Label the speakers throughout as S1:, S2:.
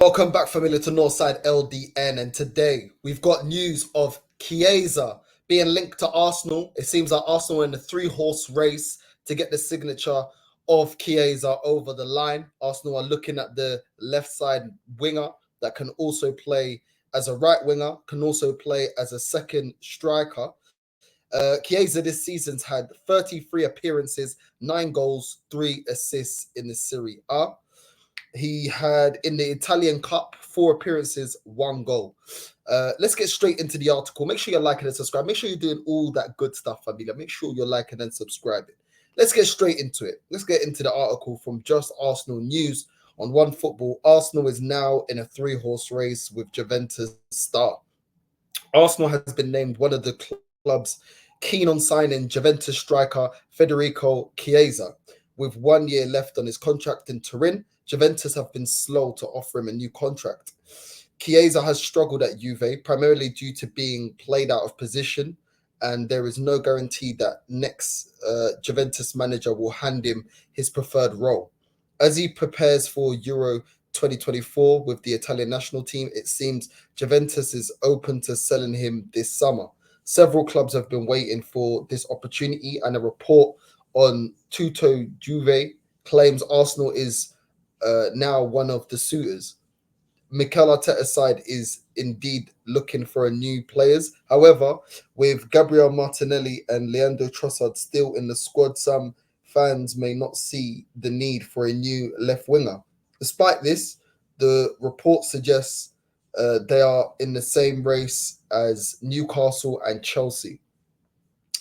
S1: Welcome back, familiar to Northside LDN, and today we've got news of Chiesa being linked to Arsenal. It seems that Arsenal are in a three-horse race to get the signature of Chiesa over the line. Arsenal are looking at the left side winger that can also play as a right winger, can also play as a second striker. Chiesa this season's had 33 appearances, 9 goals, 3 assists in the Serie A. He had in the Italian Cup 4 appearances, 1 goal. Let's get straight into the article. Make sure you're liking and subscribe. Make sure you're doing all that good stuff, familia. Make sure you're liking and subscribing. Let's get straight into it. Let's get into the article from Just Arsenal News on One Football. Arsenal is now in a three-horse race with Juventus star. Arsenal has been named one of the clubs keen on signing Juventus striker Federico Chiesa. With 1 year left on his contract in Turin, Juventus have been slow to offer him a new contract. Chiesa has struggled at Juve, primarily due to being played out of position, and there is no guarantee that next Juventus manager will hand him his preferred role. As he prepares for Euro 2024 with the Italian national team, it seems Juventus is open to selling him this summer. Several clubs have been waiting for this opportunity, and a report on Tutto Juve claims Arsenal is now one of the suitors. Mikel Arteta's side is indeed looking for a new players. However, with Gabriel Martinelli and Leandro Trossard still in the squad, some fans may not see the need for a new left winger. Despite this, the report suggests they are in the same race as Newcastle and Chelsea.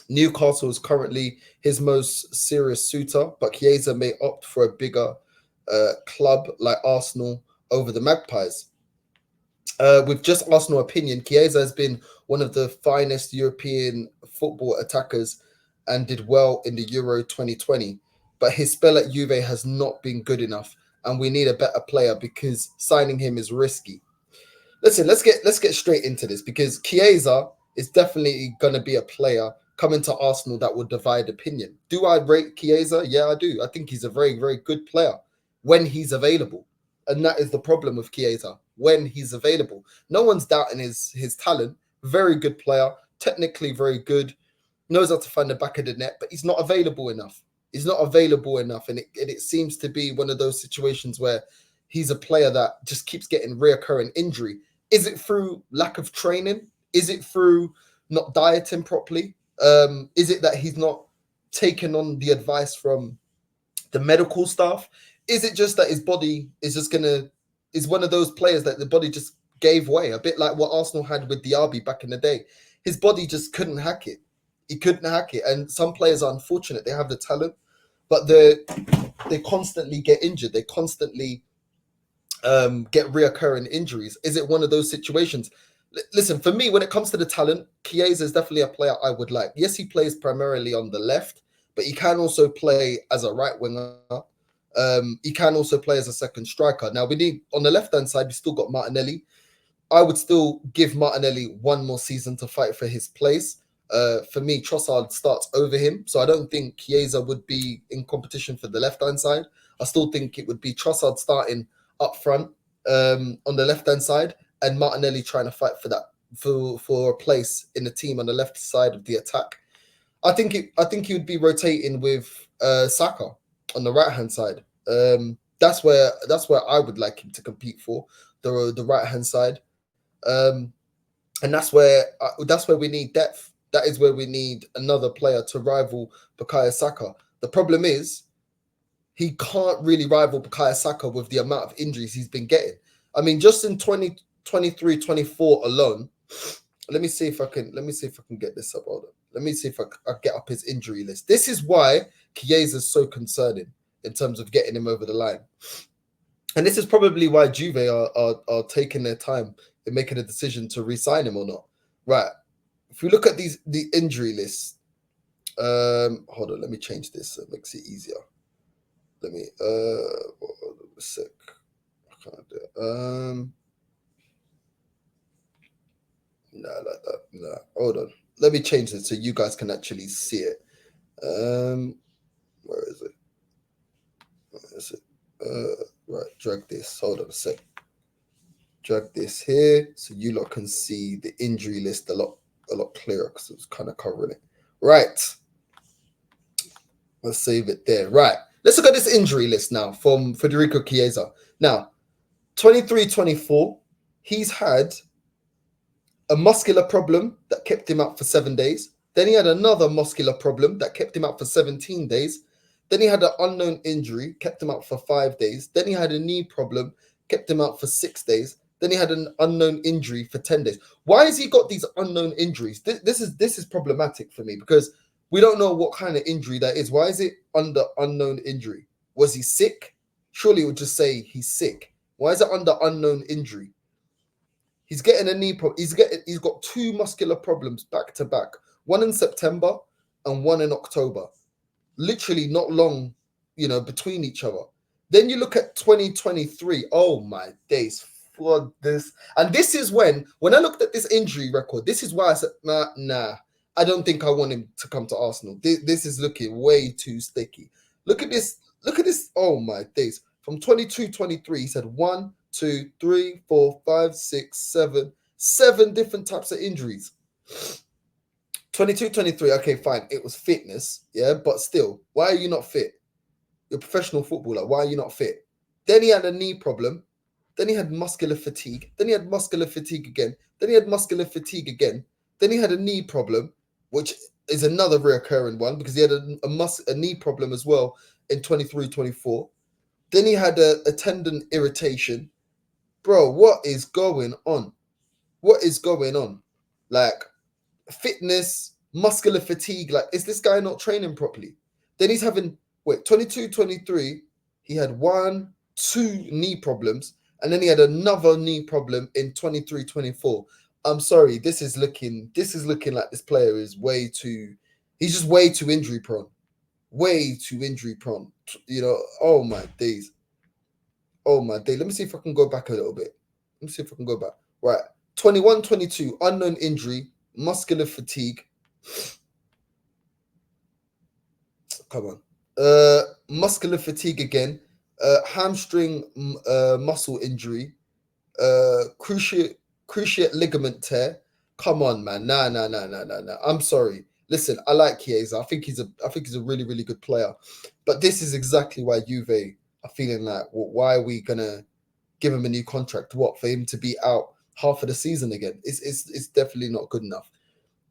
S1: Newcastle is currently his most serious suitor, but Chiesa may opt for a bigger club like Arsenal over the Magpies. With just Arsenal opinion, Chiesa has been one of the finest European football attackers and did well in the Euro 2020. But his spell at Juve has not been good enough, and we need a better player because signing him is risky. Listen, let's get straight into this because Chiesa is definitely going to be a player coming to Arsenal that will divide opinion. Do I rate Chiesa? Yeah, I do. I think he's a very, very good player when he's available. And that is the problem with Chiesa, when he's available. No one's doubting his talent. Very good player, technically very good, knows how to find the back of the net, but he's not available enough. He's not available enough. And it seems to be one of those situations where he's a player that just keeps getting reoccurring injury. Is it through lack of training? Is it through not dieting properly? Is it that he's not taken on the advice from the medical staff? Is it just that his body is just is one of those players that the body just gave way, a bit like what Arsenal had with Diaby back in the day? His body just couldn't hack it. He couldn't hack it. And some players are unfortunate. They have the talent, but they constantly get injured. They constantly get reoccurring injuries. Is it one of those situations? Listen, for me, when it comes to the talent, Chiesa is definitely a player I would like. Yes, he plays primarily on the left, but he can also play as a right winger. He can also play as a second striker. Now, we need on the left hand side, we still got Martinelli. I would still give Martinelli one more season to fight for his place. For me, Trossard starts over him, so I don't think Chiesa would be in competition for the left hand side. I still think it would be Trossard starting up front on the left hand side, and Martinelli trying to fight for that for a place in the team on the left side of the attack. I think he would be rotating with Saka on the right hand side. That's where I would like him to compete for the right hand side, and that's where we need depth. That is where we need another player to rival Bukayo Saka. The problem is he can't really rival Bukayo Saka with the amount of injuries he's been getting. I mean, just in 2023-24 alone, let me see if I can get this up. Hold on. Let me see if I get up his injury list. This is why Chiesa is so concerning in terms of getting him over the line. And this is probably why Juve are taking their time in making a decision to re-sign him or not. Right. If we look at the injury list, hold on, let me change this so it makes it easier. Let me hold on a sec. I can't do it. No, like that. No, hold on. Let me change it so you guys can actually see it. Where is it? Where is it? Right, drag this. Hold on a sec. drag this here so you lot can see the injury list a lot clearer because it's kind of covering it. Right. Let's save it there. Right. Let's look at this injury list now from Federico Chiesa. Now, 23-24, he's had a muscular problem that kept him out for 7 days. Then he had another muscular problem that kept him out for 17 days. Then he had an unknown injury, kept him out for 5 days. Then he had a knee problem, kept him out for 6 days. Then he had an unknown injury for 10 days. Why has he got these unknown injuries? This is problematic for me because we don't know what kind of injury that is. Why is it under unknown injury? Was he sick? Surely it would just say he's sick. Why is it under unknown injury? He's getting a knee problem. He's got 2 muscular problems back to back. One in September and one in October. Literally not long, between each other. Then you look at 2023. Oh my days. For this. And this is when I looked at this injury record, this is why I said, nah. I don't think I want him to come to Arsenal. This is looking way too sticky. Look at this. Oh my days. From 22-23, he said 1, 2, 3, 4, 5, 6, 7. 7 different types of injuries. 22-23, okay, fine. It was fitness, yeah, but still, why are you not fit? You're a professional footballer. Why are you not fit? Then he had a knee problem. Then he had muscular fatigue. Then he had muscular fatigue again. Then he had muscular fatigue again. Then he had a knee problem, which is another reoccurring one because he had a knee problem as well in 23-24. Then he had a tendon irritation. Bro, what is going on? What is going on? Like, fitness, muscular fatigue. Like, is this guy not training properly? Then he's having, 22-23, he had 1, 2 knee problems. And then he had another knee problem in 23-24. I'm sorry, this is looking like this player is he's just way too injury prone. Way too injury prone. Oh my days. Oh my day. Let me see if I can go back a little bit. Let me see if I can go back. Right. 21-22, unknown injury, muscular fatigue. Come on. Muscular fatigue again. Hamstring muscle injury. Cruciate ligament tear. Come on, man. Nah. I'm sorry. Listen, I like Chiesa. I think he's a really, really good player. But this is exactly why Juve are feeling like, why are we gonna give him a new contract? What, for him to be out half of the season again? It's definitely not good enough.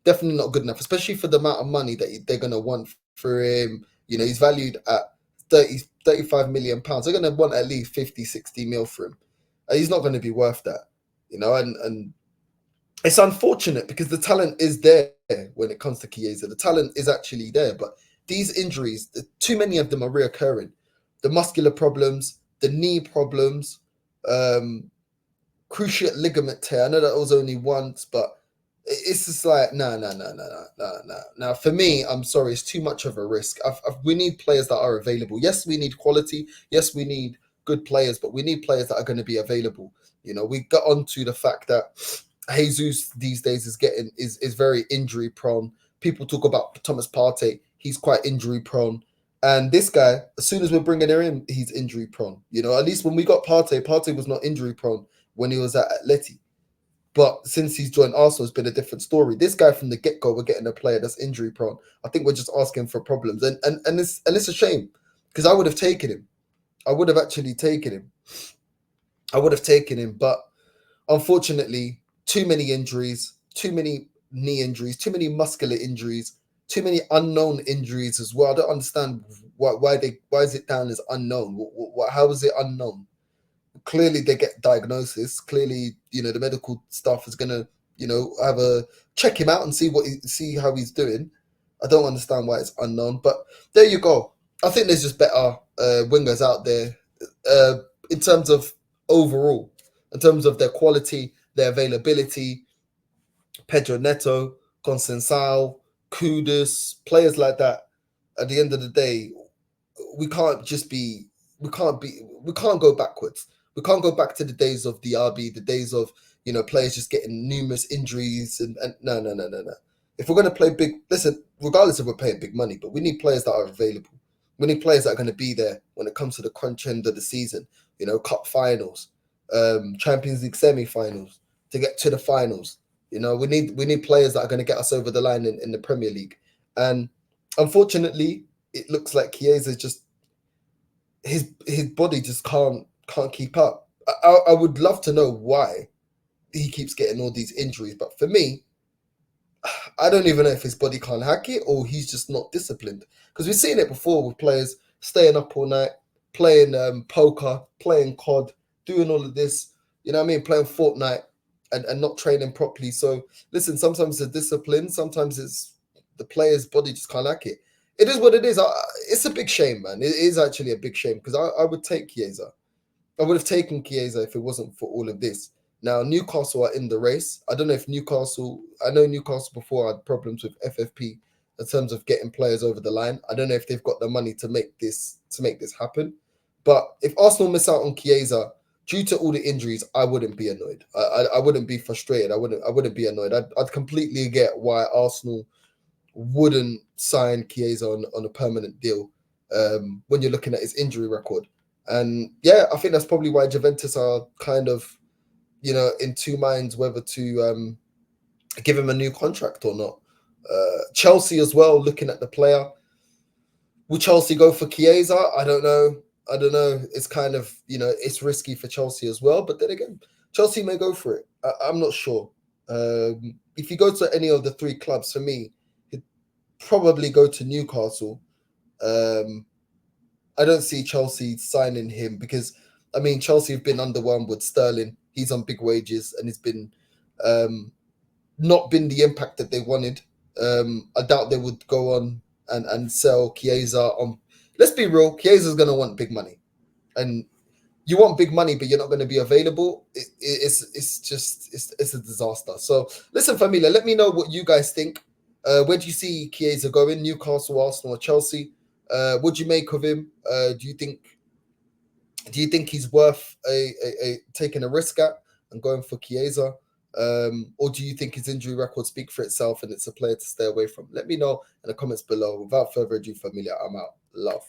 S1: Definitely not good enough, especially for the amount of money that they're gonna want for him. He's valued at 35 million pounds. They're gonna want at least 50, 60 mil for him. He's not gonna be worth that. And it's unfortunate because the talent is there when it comes to Chiesa. The talent is actually there, but these injuries, too many of them are reoccurring. The muscular problems, the knee problems, cruciate ligament tear. I know that was only once, but it's just like, no. Now, for me, I'm sorry, it's too much of a risk. We need players that are available. Yes, we need quality. Yes, we need good players, but we need players that are going to be available. We got onto the fact that Jesus these days is very injury prone. People talk about Thomas Partey. He's quite injury prone. And this guy, as soon as we're bringing him in, he's injury prone. At least when we got Partey was not injury prone when he was at Atleti. But since he's joined Arsenal, it's been a different story. This guy from the get-go, we're getting a player that's injury prone. I think we're just asking for problems. And it's a shame because I would have taken him. I would have actually taken him. But unfortunately, too many injuries, too many knee injuries, too many muscular injuries, too many unknown injuries as well. I don't understand why is it down as unknown? How is it unknown? Clearly they get diagnosis. Clearly, the medical staff is gonna, check him out and see how he's doing. I don't understand why it's unknown, but there you go. I think there's just better wingers out there in terms of overall, in terms of their quality, their availability. Pedro Neto, Conceição, Kudus, players like that. At the end of the day, we can't go backwards. We can't go back to the days of the RB, the days of players just getting numerous injuries and no. If we're going to play big, listen, regardless if we're paying big money, but we need players that are available. We need players that are going to be there when it comes to the crunch end of the season, cup finals. Champions League semi-finals, to get to the finals. You know, we need players that are going to get us over the line in the Premier League. And unfortunately, it looks like Chiesa just his body just can't keep up. I would love to know why he keeps getting all these injuries, but for me, I don't even know if his body can't hack it or he's just not disciplined. Because we've seen it before with players staying up all night, playing poker, playing COD, doing all of this, you know what I mean, playing Fortnite and not training properly. So listen, sometimes it's discipline, sometimes it's the player's body just can't hack it. It is what it is. It's a big shame, man. It is actually a big shame because I would take Chiesa. I would have taken Chiesa if it wasn't for all of this. Now, Newcastle are in the race. I don't know if Newcastle, I know Newcastle before had problems with FFP in terms of getting players over the line. I don't know if they've got the money to make this happen. But if Arsenal miss out on Chiesa due to all the injuries, I wouldn't be annoyed. I wouldn't be frustrated. I wouldn't be annoyed. I'd completely get why Arsenal wouldn't sign Chiesa on a permanent deal when you're looking at his injury record. And yeah, I think that's probably why Juventus are kind of, you know, in two minds whether to give him a new contract or not. Chelsea as well, looking at the player. Will Chelsea go for Chiesa? I don't know. It's kind of, you know, it's risky for Chelsea as well. But then again, Chelsea may go for it. I'm not sure. If you go to any of the three clubs, for me, he'd probably go to Newcastle. I don't see Chelsea signing him because, I mean, Chelsea have been underwhelmed with Sterling. He's on big wages and he's been not been the impact that they wanted. I doubt they would go on and sell Chiesa on. Let's be real, Chiesa's going to want big money, and you want big money, but you're not going to be available. It's a disaster. So listen, familia, let me know what you guys think. Where do you see Chiesa going? Newcastle, Arsenal, or Chelsea? What do you make of him? Do you think he's worth a taking a risk at and going for Chiesa? Or do you think his injury record speaks for itself and it's a player to stay away from? Let me know in the comments below. Without further ado, familia, I'm out. Love.